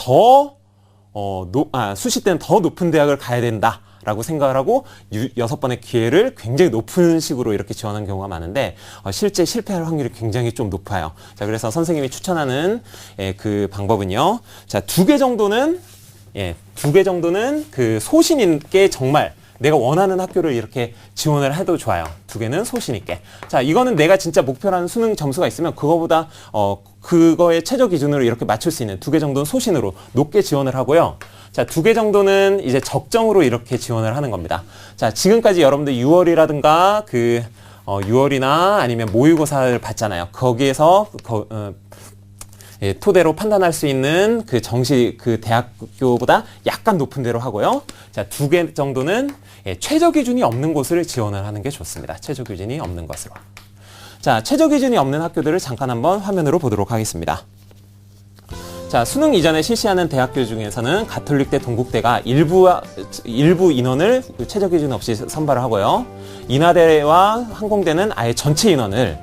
Speaker 2: 수시 때는 더 높은 대학을 가야 된다라고 생각을 하고 6번의 기회를 굉장히 높은 식으로 이렇게 지원하는 경우가 많은데 실제 실패할 확률이 굉장히 좀 높아요. 자, 그래서 선생님이 추천하는 그 방법은요. 자, 2개 정도는 소신 있게 정말 내가 원하는 학교를 이렇게 지원을 해도 좋아요. 2개는 소신 있게. 자, 이거는 내가 진짜 목표라는 수능 점수가 있으면 그거보다 그거의 최저 기준으로 이렇게 맞출 수 있는 2개 정도는 소신으로 높게 지원을 하고요. 자, 2개 정도는 이제 적정으로 이렇게 지원을 하는 겁니다. 자, 지금까지 여러분들 6월이라든가 6월이나 아니면 모의고사를 봤잖아요. 거기에서 토대로 판단할 수 있는 정시 대학교보다 약간 높은 데로 하고요. 자, 2개 정도는 최저 기준이 없는 곳을 지원을 하는 게 좋습니다. 최저 기준이 없는 것으로. 자, 최저 기준이 없는 학교들을 잠깐 한번 화면으로 보도록 하겠습니다. 자, 수능 이전에 실시하는 대학교 중에서는 가톨릭대, 동국대가 일부 인원을 최저 기준 없이 선발을 하고요. 인하대와 항공대는 아예 전체 인원을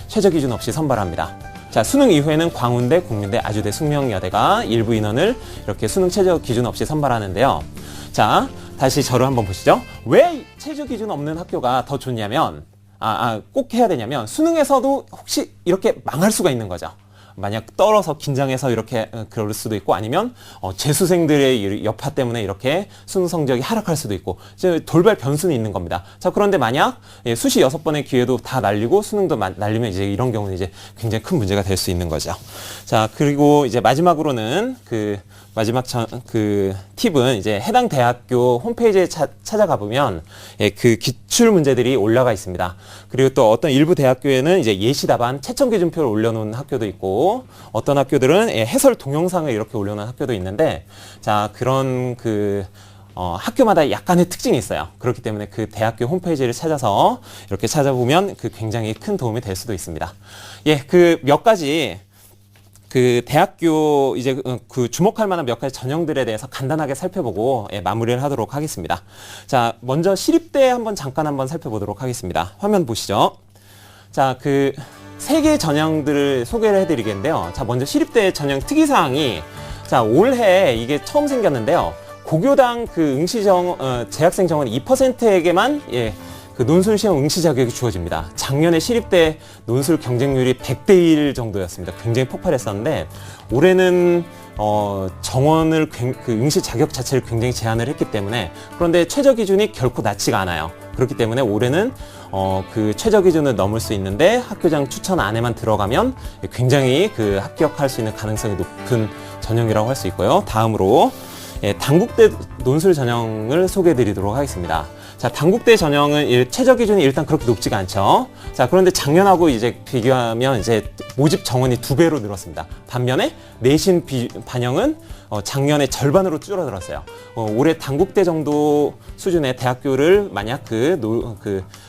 Speaker 2: 최저 기준 없이 선발합니다. 자, 수능 이후에는 광운대, 국민대, 아주대, 숙명여대가 일부 인원을 이렇게 수능 최저 기준 없이 선발하는데요. 자, 다시 저를 한번 보시죠. 왜 최저 기준 없는 학교가 더 좋냐면, 꼭 해야 되냐면, 수능에서도 혹시 이렇게 망할 수가 있는 거죠. 만약 떨어서 긴장해서 이렇게 그럴 수도 있고 아니면 재수생들의 여파 때문에 이렇게 수능 성적이 하락할 수도 있고 돌발 변수는 있는 겁니다. 자, 그런데 만약 수시 6번의 기회도 다 날리고 수능도 날리면 이제 이런 경우는 이제 굉장히 큰 문제가 될 수 있는 거죠. 자, 그리고 이제 마지막으로는 마지막 팁은 이제 해당 대학교 홈페이지에 찾아가 보면 그 기출 문제들이 올라가 있습니다. 그리고 또 어떤 일부 대학교에는 이제 예시 답안 채점 기준표를 올려놓은 학교도 있고 어떤 학교들은 해설 동영상을 이렇게 올려놓은 학교도 있는데 자, 그런 학교마다 약간의 특징이 있어요. 그렇기 때문에 그 대학교 홈페이지를 찾아서 이렇게 찾아보면 굉장히 큰 도움이 될 수도 있습니다. 몇 가지 대학교 이제 주목할 만한 몇 가지 전형들에 대해서 간단하게 살펴보고 마무리를 하도록 하겠습니다. 자, 먼저 시립대 한번 살펴보도록 하겠습니다. 화면 보시죠. 자, 3개의 전형들을 소개를 해드리겠는데요. 자, 먼저 시립대 전형 특이사항이 자, 올해 이게 처음 생겼는데요. 고교당 재학생 정원 2%에게만 논술 시험 응시 자격이 주어집니다. 작년에 시립대 논술 경쟁률이 100대 1 정도였습니다. 굉장히 폭발했었는데 올해는 정원을 그 응시 자격 자체를 굉장히 제한을 했기 때문에 그런데 최저 기준이 결코 낮지가 않아요. 그렇기 때문에 올해는 그 최저 기준을 넘을 수 있는데 학교장 추천 안에만 들어가면 굉장히 그 합격할 수 있는 가능성이 높은 전형이라고 할 수 있고요. 다음으로 단국대 논술 전형을 소개해 드리도록 하겠습니다. 자, 단국대 전형은 최저 기준이 일단 그렇게 높지가 않죠. 자, 그런데 작년하고 이제 비교하면 이제 모집 정원이 2배로 늘었습니다. 반면에 내신 반영은 작년에 절반으로 줄어들었어요. 올해 단국대 정도 수준의 대학교를 만약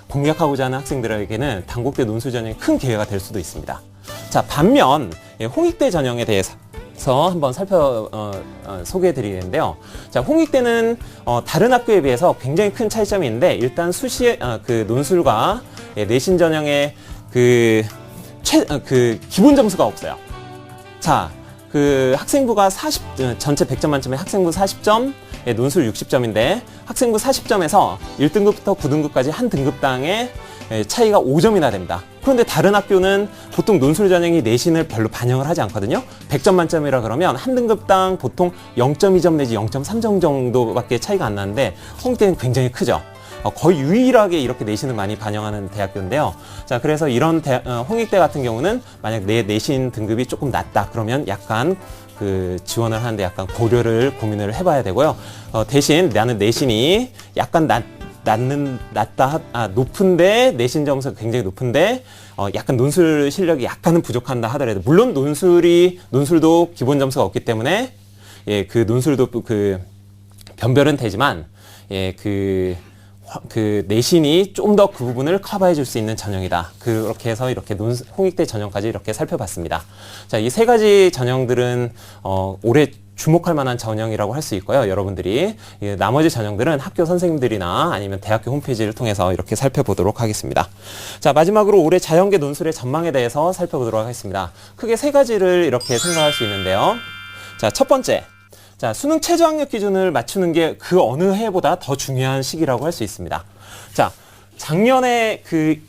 Speaker 2: 공략하고자 하는 학생들에게는 단국대 논술 전형이 큰 기회가 될 수도 있습니다. 자, 반면 홍익대 전형에 대해서 한번 소개해 드리는데요. 자, 홍익대는 다른 학교에 비해서 굉장히 큰 차이점이 있는데 일단 그 논술과 내신 전형의 기본 점수가 없어요. 자, 그 학생부가 전체 100점 만점에 학생부 40점, 논술 60점인데 학생부 40점에서 1등급부터 9등급까지 한 등급당의 차이가 5점이나 됩니다. 그런데 다른 학교는 보통 논술 전형이 내신을 별로 반영을 하지 않거든요. 100점 만점이라 그러면 한 등급당 보통 0.2점 내지 0.3점 정도밖에 차이가 안 나는데 홍익대는 굉장히 크죠. 거의 유일하게 이렇게 내신을 많이 반영하는 대학교인데요. 자, 그래서 이런 홍익대 같은 경우는 만약 내 내신 등급이 조금 낮다 그러면 약간 그 지원을 하는데 약간 고민을 해봐야 되고요. 대신 나는 내신이 약간 높은데 내신 점수가 굉장히 높은데 약간 논술 실력이 약간은 부족한다 하더라도 물론 논술도 기본 점수가 없기 때문에 그 논술도 그 변별은 되지만 그 내신이 좀 더 그 부분을 커버해 줄 수 있는 전형이다. 그렇게 해서 이렇게 홍익대 전형까지 이렇게 살펴봤습니다. 자, 이 3가지 전형들은 올해 주목할 만한 전형이라고 할 수 있고요. 여러분들이 나머지 전형들은 학교 선생님들이나 아니면 대학교 홈페이지를 통해서 이렇게 살펴보도록 하겠습니다. 자, 마지막으로 올해 자연계 논술의 전망에 대해서 살펴보도록 하겠습니다. 크게 3가지를 이렇게 생각할 수 있는데요. 자, 첫 번째. 자, 수능 최저 학력 기준을 맞추는 게 그 어느 해보다 더 중요한 시기라고 할 수 있습니다. 자, 작년에 그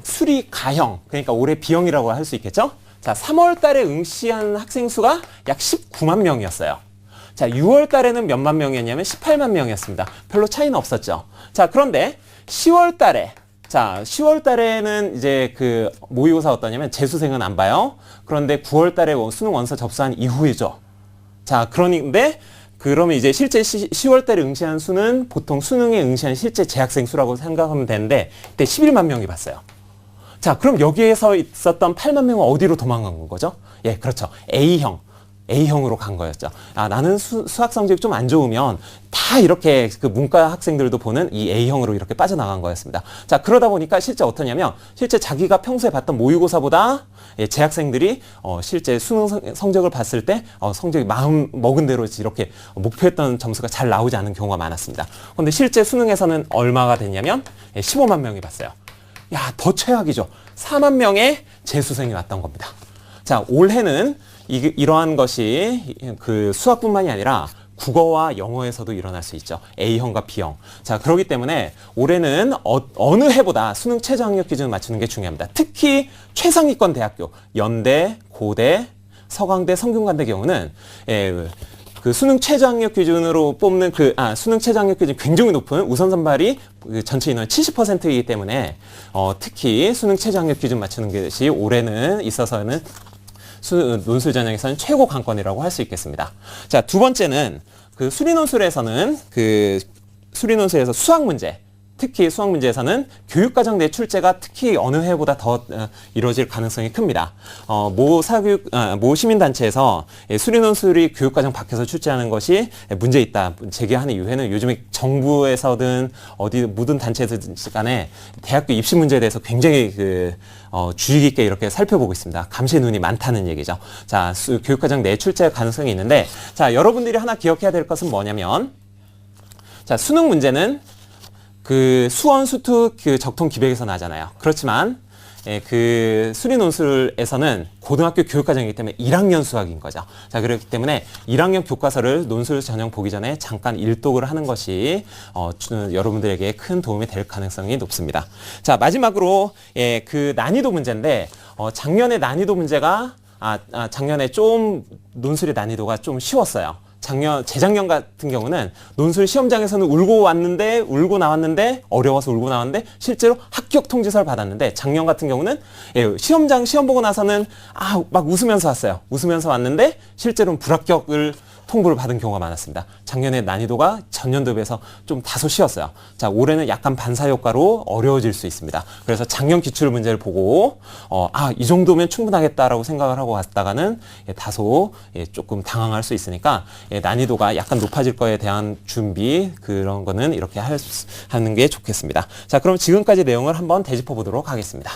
Speaker 2: 수리 가형, 그러니까 올해 비형이라고 할 수 있겠죠? 자, 3월 달에 응시한 학생 수가 약 19만 명이었어요. 자, 6월 달에는 몇만 명이었냐면 18만 명이었습니다. 별로 차이는 없었죠. 자, 그런데 10월 달에는 이제 그 모의고사 어떠냐면 재수생은 안 봐요. 그런데 9월 달에 수능 원서 접수한 이후이죠. 자, 그러면 이제 실제 10월 달에 응시한 수는 보통 수능에 응시한 실제 재학생 수라고 생각하면 되는데 그때 11만 명이 봤어요. 자, 그럼 여기에서 있었던 8만 명은 어디로 도망간 거죠? 예, 그렇죠. A형으로 간 거였죠. 아, 나는 수학 성적이 좀 안 좋으면 다 이렇게 그 문과 학생들도 보는 이 A형으로 이렇게 빠져나간 거였습니다. 자, 그러다 보니까 실제 어떠냐면 실제 자기가 평소에 봤던 모의고사보다 재학생들이 실제 수능 성적을 봤을 때 성적이 마음 먹은 대로 이렇게 목표했던 점수가 잘 나오지 않은 경우가 많았습니다. 그런데 실제 수능에서는 얼마가 됐냐면 15만 명이 봤어요. 야, 더 최악이죠. 4만 명의 재수생이 왔던 겁니다. 자, 올해는 이러한 것이 그 수학뿐만이 아니라 국어와 영어에서도 일어날 수 있죠. A형과 B형. 자, 그렇기 때문에 올해는 어느 해보다 수능 최저 학력 기준을 맞추는 게 중요합니다. 특히 최상위권 대학교, 연대, 고대, 서강대, 성균관대 경우는 그 수능 최저 학력 기준으로 뽑는 수능 최저 학력 기준이 굉장히 높은 우선 선발이 그 전체 인원의 70%이기 때문에 특히 수능 최저 학력 기준 맞추는 것이 올해는 있어서는 논술 전형에서는 최고 관건이라고 할 수 있겠습니다. 자, 두 번째는 그 수리논술에서 수학 문제, 특히 수학 문제에서는 교육과정 내 출제가 특히 어느 해보다 더 이루어질 가능성이 큽니다. 모 시민단체에서 수리논술이 교육과정 밖에서 출제하는 것이 문제 있다 제기하는 이유에는 요즘에 정부에서든 모든 단체에서든 간에 대학교 입시 문제에 대해서 굉장히 주의 깊게 이렇게 살펴보고 있습니다. 감시의 눈이 많다는 얘기죠. 자, 교육과정 내 출제 가능성이 있는데, 자, 여러분들이 하나 기억해야 될 것은 뭐냐면, 자, 수능 문제는 그 수원, 수투, 그 적통, 기백에서 나잖아요. 그렇지만 그 수리논술에서는 고등학교 교육과정이기 때문에 1학년 수학인 거죠. 자, 그렇기 때문에 1학년 교과서를 논술 전형 보기 전에 잠깐 일독을 하는 것이 여러분들에게 큰 도움이 될 가능성이 높습니다. 자, 마지막으로 그 난이도 문제인데 작년에 난이도 문제가 작년에 좀 논술의 난이도가 좀 쉬웠어요. 재작년 같은 경우는 논술 시험장에서는 울고 나왔는데 어려워서 울고 나왔는데 실제로 합격 통지서를 받았는데 작년 같은 경우는 시험장 시험 보고 나서는 막 웃으면서 왔어요. 웃으면서 왔는데 실제로는 불합격을 통보를 받은 경우가 많았습니다. 작년에 난이도가 전년도에 비해서 좀 다소 쉬웠어요. 자, 올해는 약간 반사 효과로 어려워질 수 있습니다. 그래서 작년 기출 문제를 보고 이 정도면 충분하겠다라고 생각을 하고 갔다가는 다소 조금 당황할 수 있으니까 난이도가 약간 높아질 거에 대한 준비 그런 거는 이렇게 하는 게 좋겠습니다. 자, 그럼 지금까지 내용을 한번 되짚어 보도록 하겠습니다.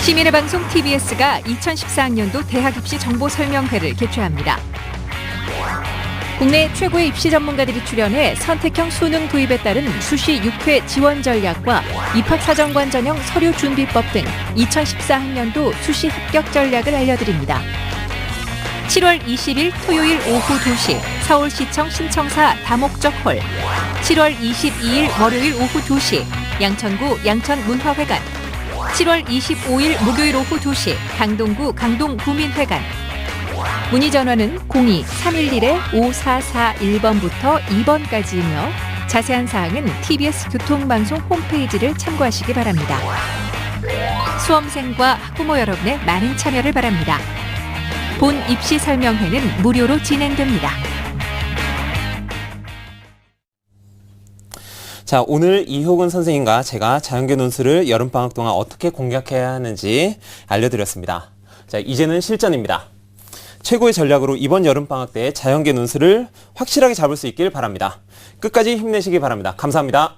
Speaker 3: 시민의 방송 TBS가 2014학년도 대학 입시 정보 설명회를 개최합니다. 국내 최고의 입시 전문가들이 출연해 선택형 수능 도입에 따른 수시 6회 지원 전략과 입학사정관 전형 서류 준비법 등 2014학년도 수시 합격 전략을 알려드립니다. 7월 20일 토요일 오후 2시 서울시청 신청사 다목적 홀, 7월 22일 월요일 오후 2시 양천구 양천문화회관, 7월 25일 목요일 오후 2시 강동구 강동구민회관. 문의 전화는 02-311-5441번부터 2번까지이며 자세한 사항은 TBS 교통방송 홈페이지를 참고하시기 바랍니다. 수험생과 학부모 여러분의 많은 참여를 바랍니다. 본 입시 설명회는 무료로 진행됩니다.
Speaker 2: 자, 오늘 이효근 선생님과 제가 자연계 논술을 여름방학 동안 어떻게 공략해야 하는지 알려드렸습니다. 자, 이제는 실전입니다. 최고의 전략으로 이번 여름방학 때 자연계 논술을 확실하게 잡을 수 있길 바랍니다. 끝까지 힘내시기 바랍니다. 감사합니다.